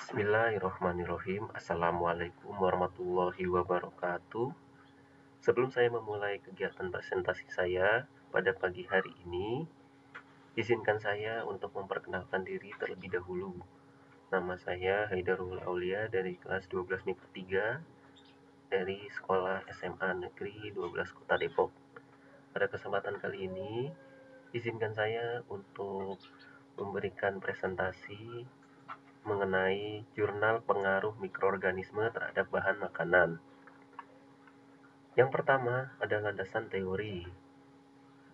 Bismillahirrahmanirrahim. Assalamualaikum warahmatullahi wabarakatuh. Sebelum saya memulai kegiatan presentasi saya pada pagi hari ini, izinkan saya untuk memperkenalkan diri terlebih dahulu. Nama saya Haidarul Aulia dari kelas 12 MIPA 3 dari Sekolah SMA Negeri 12 Kota Depok. Pada kesempatan kali ini, izinkan saya untuk memberikan presentasi mengenai jurnal pengaruh mikroorganisme terhadap bahan makanan. Yang pertama adalah landasan teori.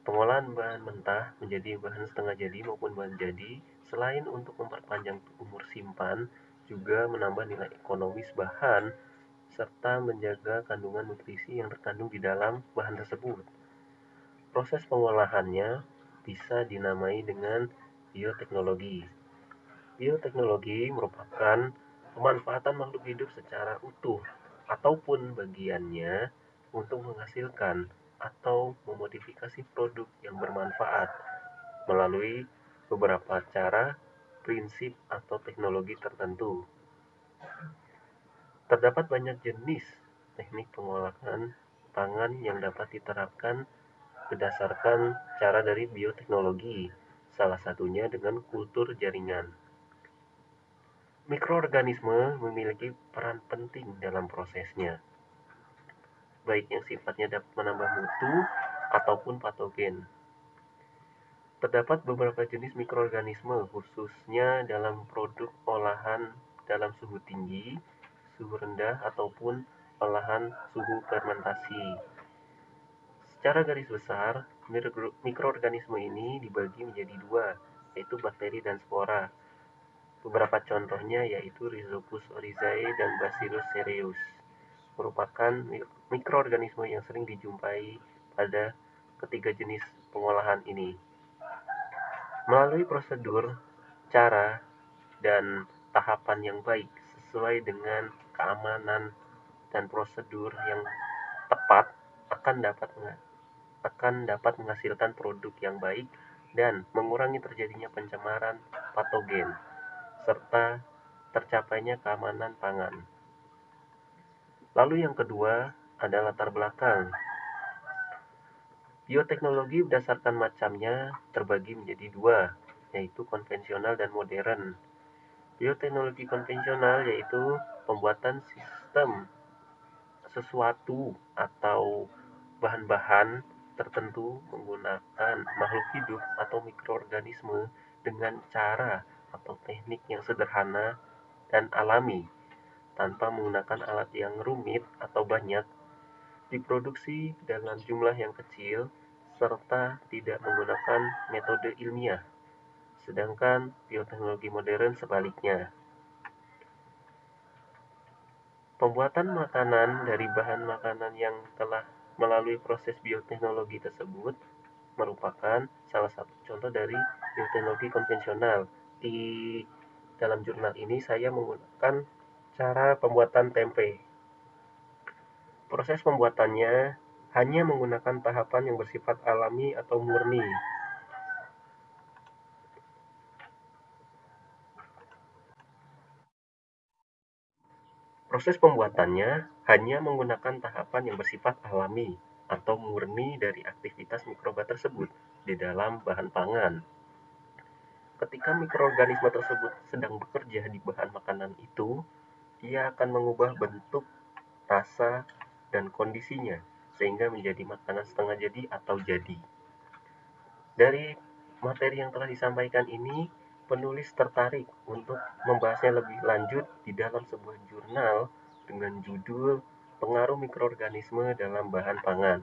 Pengolahan bahan mentah menjadi bahan setengah jadi maupun bahan jadi, selain untuk memperpanjang umur simpan, juga menambah nilai ekonomis bahan, serta menjaga kandungan nutrisi yang terkandung di dalam bahan tersebut. Proses pengolahannya bisa dinamai dengan bioteknologi. Bioteknologi merupakan pemanfaatan makhluk hidup secara utuh ataupun bagiannya untuk menghasilkan atau memodifikasi produk yang bermanfaat melalui beberapa cara, prinsip, atau teknologi tertentu. Terdapat banyak jenis teknik pengolahan pangan yang dapat diterapkan berdasarkan cara dari bioteknologi, salah satunya dengan kultur jaringan. Mikroorganisme memiliki peran penting dalam prosesnya, baik yang sifatnya dapat menambah mutu ataupun patogen. Terdapat beberapa jenis mikroorganisme, khususnya dalam produk olahan dalam suhu tinggi, suhu rendah, ataupun olahan suhu fermentasi. Secara garis besar, mikroorganisme ini dibagi menjadi dua, yaitu bakteri dan spora. Beberapa contohnya yaitu Rhizopus oryzae dan Bacillus cereus, merupakan mikroorganisme yang sering dijumpai pada ketiga jenis pengolahan ini. Melalui prosedur, cara, dan tahapan yang baik sesuai dengan keamanan dan prosedur yang tepat akan dapat menghasilkan produk yang baik dan mengurangi terjadinya pencemaran patogen serta tercapainya keamanan pangan. Lalu yang kedua adalah latar belakang. Bioteknologi berdasarkan macamnya terbagi menjadi dua, yaitu konvensional dan modern. Bioteknologi konvensional yaitu pembuatan sistem sesuatu atau bahan-bahan tertentu menggunakan makhluk hidup atau mikroorganisme dengan cara atau teknik yang sederhana dan alami, tanpa menggunakan alat yang rumit atau banyak, diproduksi dalam jumlah yang kecil, serta tidak menggunakan metode ilmiah. Sedangkan bioteknologi modern sebaliknya. Pembuatan makanan dari bahan makanan yang telah melalui proses bioteknologi tersebut merupakan salah satu contoh dari bioteknologi konvensional. Di dalam jurnal ini saya menggunakan cara pembuatan tempe. Proses pembuatannya hanya menggunakan tahapan yang bersifat alami atau murni. Proses pembuatannya hanya menggunakan tahapan yang bersifat alami atau murni dari aktivitas mikroba tersebut di dalam bahan pangan. Ketika mikroorganisme tersebut sedang bekerja di bahan makanan itu, ia akan mengubah bentuk, rasa, dan kondisinya sehingga menjadi makanan setengah jadi atau jadi. Dari materi yang telah disampaikan ini, penulis tertarik untuk membahasnya lebih lanjut di dalam sebuah jurnal dengan judul Pengaruh Mikroorganisme dalam Bahan Pangan.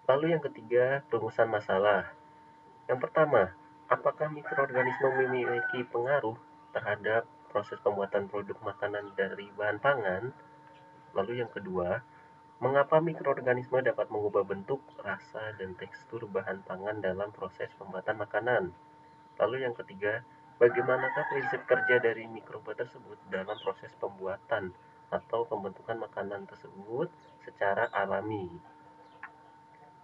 Lalu yang ketiga, rumusan masalah. Yang pertama, apakah mikroorganisme memiliki pengaruh terhadap proses pembuatan produk makanan dari bahan pangan? Lalu yang kedua, mengapa mikroorganisme dapat mengubah bentuk, rasa, dan tekstur bahan pangan dalam proses pembuatan makanan? Lalu yang ketiga, bagaimanakah prinsip kerja dari mikroba tersebut dalam proses pembuatan atau pembentukan makanan tersebut secara alami?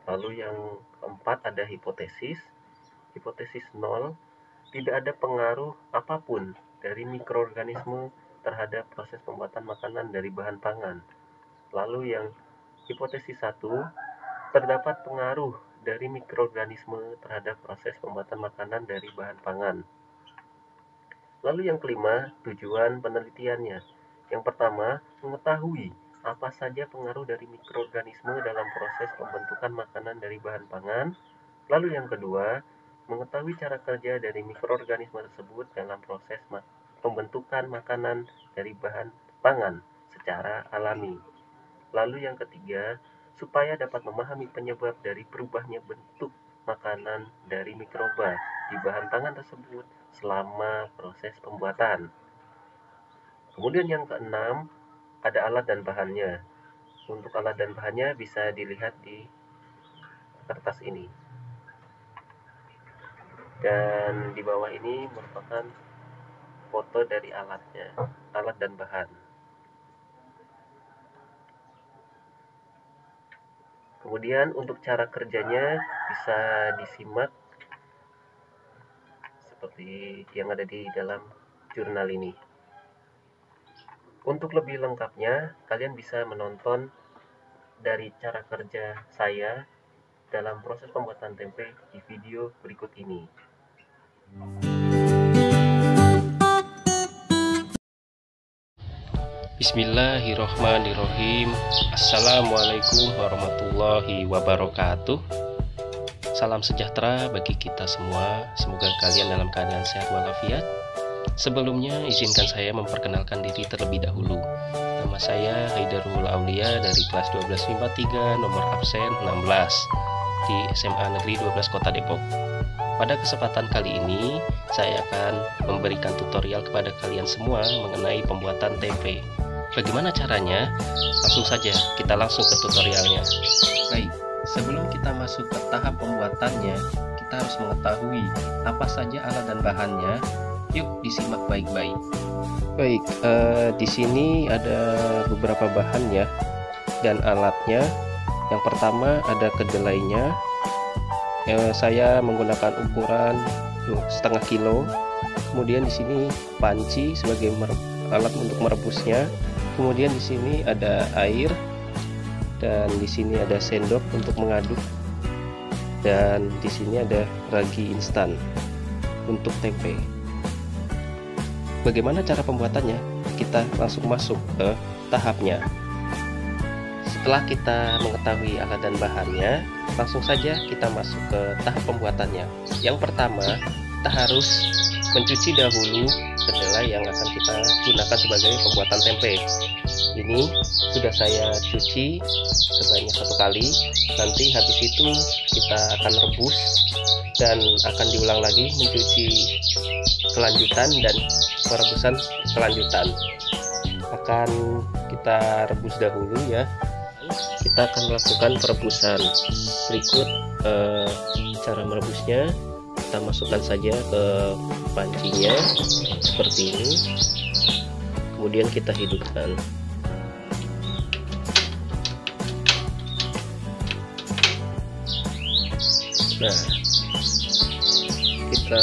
Lalu yang keempat ada hipotesis. Hipotesis 0, tidak ada pengaruh apapun dari mikroorganisme terhadap proses pembuatan makanan dari bahan pangan. Lalu yang hipotesis 1, terdapat pengaruh dari mikroorganisme terhadap proses pembuatan makanan dari bahan pangan. Lalu yang kelima, tujuan penelitiannya. Yang pertama, mengetahui apa saja pengaruh dari mikroorganisme dalam proses pembentukan makanan dari bahan pangan. Lalu yang kedua, mengetahui cara kerja dari mikroorganisme tersebut dalam proses pembentukan makanan dari bahan pangan secara alami. Lalu yang ketiga, supaya dapat memahami penyebab dari berubahnya bentuk makanan dari mikroba di bahan pangan tersebut selama proses pembuatan. Kemudian yang keenam, ada alat dan bahannya. Untuk alat dan bahannya bisa dilihat di kertas ini. Dan di bawah ini merupakan foto dari alatnya, alat dan bahan. Kemudian untuk cara kerjanya bisa disimak seperti yang ada di dalam jurnal ini. Untuk lebih lengkapnya, kalian bisa menonton dari cara kerja saya dalam proses pembuatan tempe di video berikut ini. Bismillahirrohmanirrohim. Assalamualaikum warahmatullahi wabarakatuh. Salam sejahtera bagi kita semua. Semoga kalian dalam keadaan sehat walafiat. Sebelumnya izinkan saya memperkenalkan diri terlebih dahulu. Nama saya Haidarul Aulia dari kelas 12 MIPA 3 nomor absen 16 di SMA Negeri 12 Kota Depok. Pada kesempatan kali ini, saya akan memberikan tutorial kepada kalian semua mengenai pembuatan tempe. Bagaimana caranya? Langsung saja, kita langsung ke tutorialnya. Baik, sebelum kita masuk ke tahap pembuatannya, kita harus mengetahui apa saja alat dan bahannya. Yuk, disimak baik-baik. Baik, di sini ada beberapa bahan ya, dan alatnya. Yang pertama ada kedelainya. Saya menggunakan ukuran setengah kilo. Kemudian di sini panci sebagai alat untuk merebusnya. Kemudian di sini ada air dan di sini ada sendok untuk mengaduk. Dan di sini ada ragi instan untuk tempe. Bagaimana cara pembuatannya? Kita langsung masuk ke tahapnya. Setelah kita mengetahui alat dan bahannya, langsung saja kita masuk ke tahap pembuatannya. Yang pertama, kita harus mencuci dahulu kedelai yang akan kita gunakan sebagai pembuatan tempe. Ini sudah saya cuci sebanyak 1 kali. Nanti habis itu kita akan rebus dan akan diulang lagi mencuci kelanjutan dan perebusan kelanjutan. Akan kita rebus dahulu ya. Kita akan melakukan perebusan. Berikut cara merebusnya. Kita masukkan saja ke pancinya seperti ini. Kemudian kita hidupkan. Nah, kita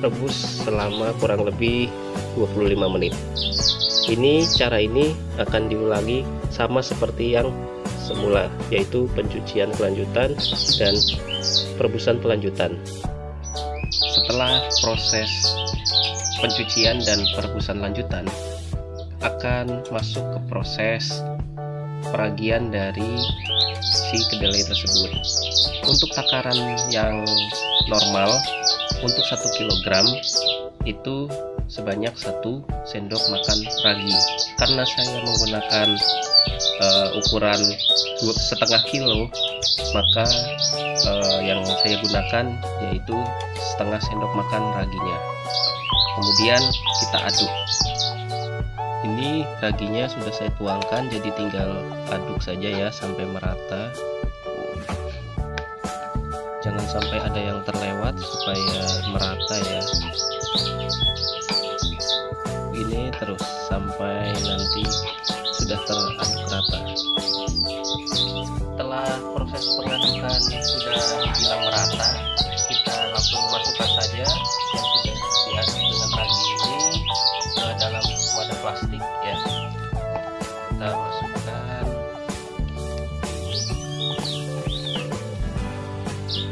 rebus selama kurang lebih 25 menit. Cara ini akan diulangi sama seperti yang semula, yaitu pencucian kelanjutan dan perebusan kelanjutan. Setelah proses pencucian dan perebusan lanjutan, akan masuk ke proses peragian dari si kedelai tersebut. Untuk takaran yang normal, untuk 1 kg itu sebanyak 1 sendok makan ragi. Karena saya menggunakan ukuran setengah kilo, maka yang saya gunakan yaitu setengah sendok makan raginya. Kemudian kita aduk. Ini raginya sudah saya tuangkan, jadi tinggal aduk saja ya sampai merata. Jangan sampai ada yang terlewat supaya merata ya. Ini terus sampai nanti sudah teraduk rata. Setelah proses pengadukan sudah dibilang merata, kita langsung masukkan saja yang sudah diaduk dengan ragi ini Ini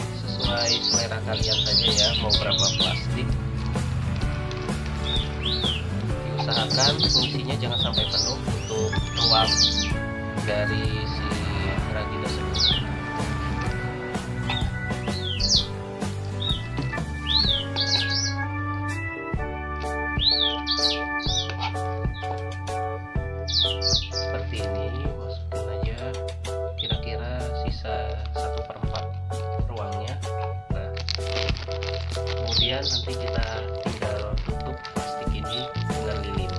sesuai selera kalian saja ya, mau berapa plastik. Diusahakan fungsinya jangan sampai penuh untuk ruang dari si ragi tersebut. Seperti ini, masukkan aja kira-kira sisa 1/4 ruangnya. Nah, kemudian nanti kita tinggal tutup plastik ini dengan lilin.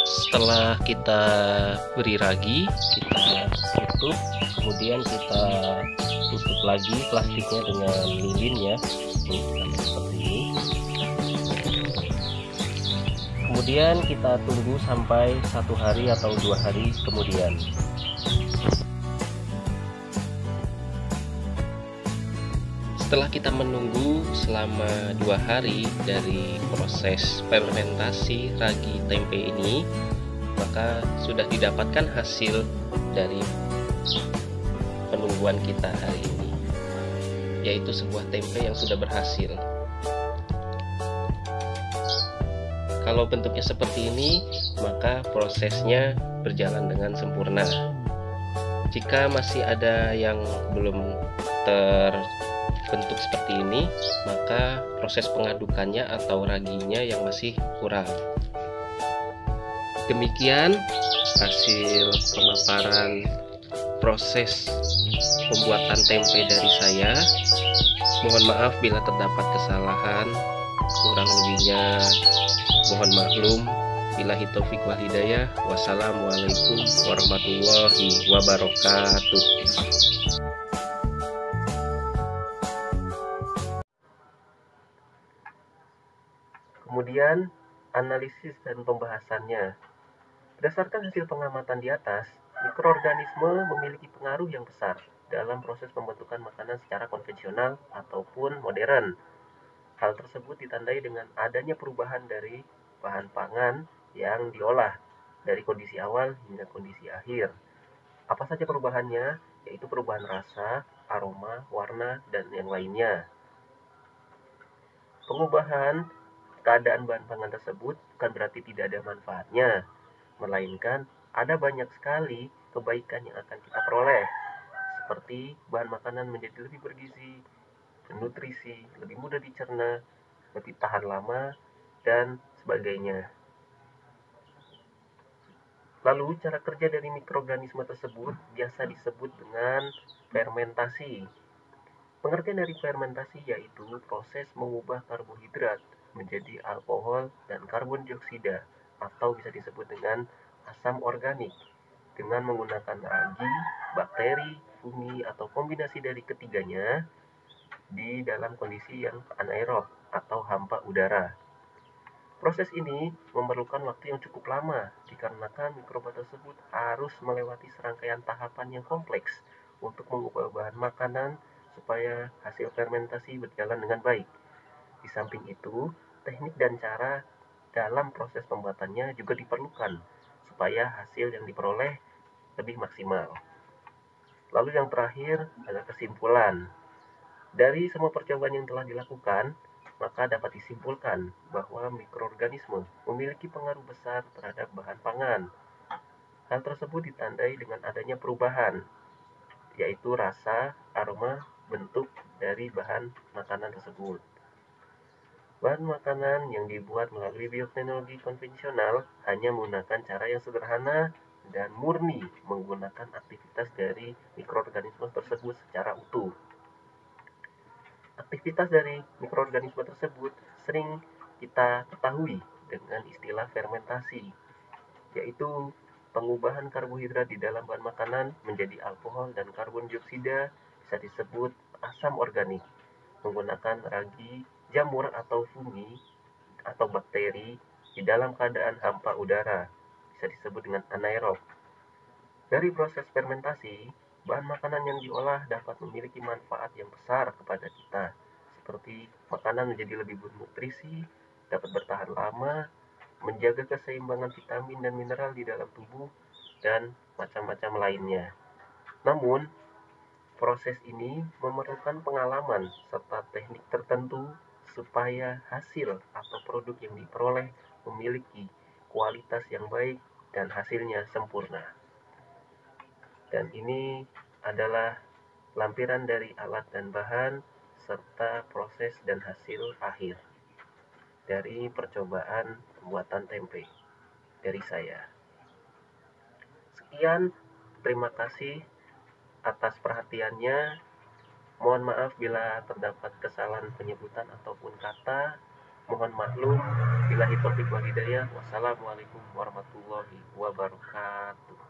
Setelah kita beri ragi, kita tutup, kemudian kita tutup lagi plastiknya dengan lilin ya. Ini seperti ini. Kemudian kita tunggu sampai 1 hari atau 2 hari kemudian. Setelah kita menunggu selama 2 hari dari proses fermentasi ragi tempe ini, maka sudah didapatkan hasil dari penungguan kita hari ini, yaitu sebuah tempe yang sudah berhasil. Kalau bentuknya seperti ini, maka prosesnya berjalan dengan sempurna. Jika masih ada yang belum terbentuk seperti ini, maka proses pengadukannya atau raginya yang masih kurang. Demikian hasil pemaparan proses pembuatan tempe dari saya. Mohon maaf bila terdapat kesalahan, kurang lebihnya mohon maklum. Billahi taufik wal hidayah. Wassalamualaikum warahmatullahi wabarakatuh. Kemudian, analisis dan pembahasannya. Berdasarkan hasil pengamatan di atas, mikroorganisme memiliki pengaruh yang besar dalam proses pembentukan makanan secara konvensional ataupun modern. Hal tersebut ditandai dengan adanya perubahan dari bahan pangan yang diolah dari kondisi awal hingga kondisi akhir. Apa saja perubahannya? Yaitu perubahan rasa, aroma, warna, dan yang lainnya. Pengubahan keadaan bahan pangan tersebut bukan berarti tidak ada manfaatnya, melainkan ada banyak sekali kebaikan yang akan kita peroleh, seperti bahan makanan menjadi lebih bergizi, bernutrisi, lebih mudah dicerna, lebih tahan lama, dan sebagainya. Lalu, cara kerja dari mikroorganisme tersebut biasa disebut dengan fermentasi. Pengertian dari fermentasi yaitu proses mengubah karbohidrat menjadi alkohol dan karbon dioksida, atau bisa disebut dengan asam organik, dengan menggunakan ragi, bakteri, fungi, atau kombinasi dari ketiganya di dalam kondisi yang anaerob atau hampa udara. Proses ini memerlukan waktu yang cukup lama dikarenakan mikroba tersebut harus melewati serangkaian tahapan yang kompleks untuk mengubah bahan makanan supaya hasil fermentasi berjalan dengan baik. Di samping itu, teknik dan cara dalam proses pembuatannya juga diperlukan supaya hasil yang diperoleh lebih maksimal. Lalu yang terakhir adalah kesimpulan. Dari semua percobaan yang telah dilakukan, maka dapat disimpulkan bahwa mikroorganisme memiliki pengaruh besar terhadap bahan pangan. Hal tersebut ditandai dengan adanya perubahan, yaitu rasa, aroma, bentuk dari bahan makanan tersebut. Bahan makanan yang dibuat melalui bioteknologi konvensional hanya menggunakan cara yang sederhana dan murni menggunakan aktivitas dari mikroorganisme tersebut secara utuh. Aktivitas dari mikroorganisme tersebut sering kita ketahui dengan istilah fermentasi, yaitu pengubahan karbohidrat di dalam bahan makanan menjadi alkohol dan karbon dioksida, bisa disebut asam organik, menggunakan ragi, jamur atau fungi atau bakteri di dalam keadaan hampa udara, bisa disebut dengan anaerob. Dari proses fermentasi, bahan makanan yang diolah dapat memiliki manfaat yang besar kepada kita, seperti makanan menjadi lebih bernutrisi, dapat bertahan lama, menjaga keseimbangan vitamin dan mineral di dalam tubuh, dan macam-macam lainnya. Namun, proses ini memerlukan pengalaman serta teknik tertentu supaya hasil atau produk yang diperoleh memiliki kualitas yang baik dan hasilnya sempurna. Dan ini adalah lampiran dari alat dan bahan serta proses dan hasil akhir dari percobaan pembuatan tempe dari saya. Sekian, terima kasih atas perhatiannya. Mohon maaf bila terdapat kesalahan penyebutan ataupun kata. Mohon maklum. Billahi taufiq wal hidayah. Wassalamualaikum warahmatullahi wabarakatuh.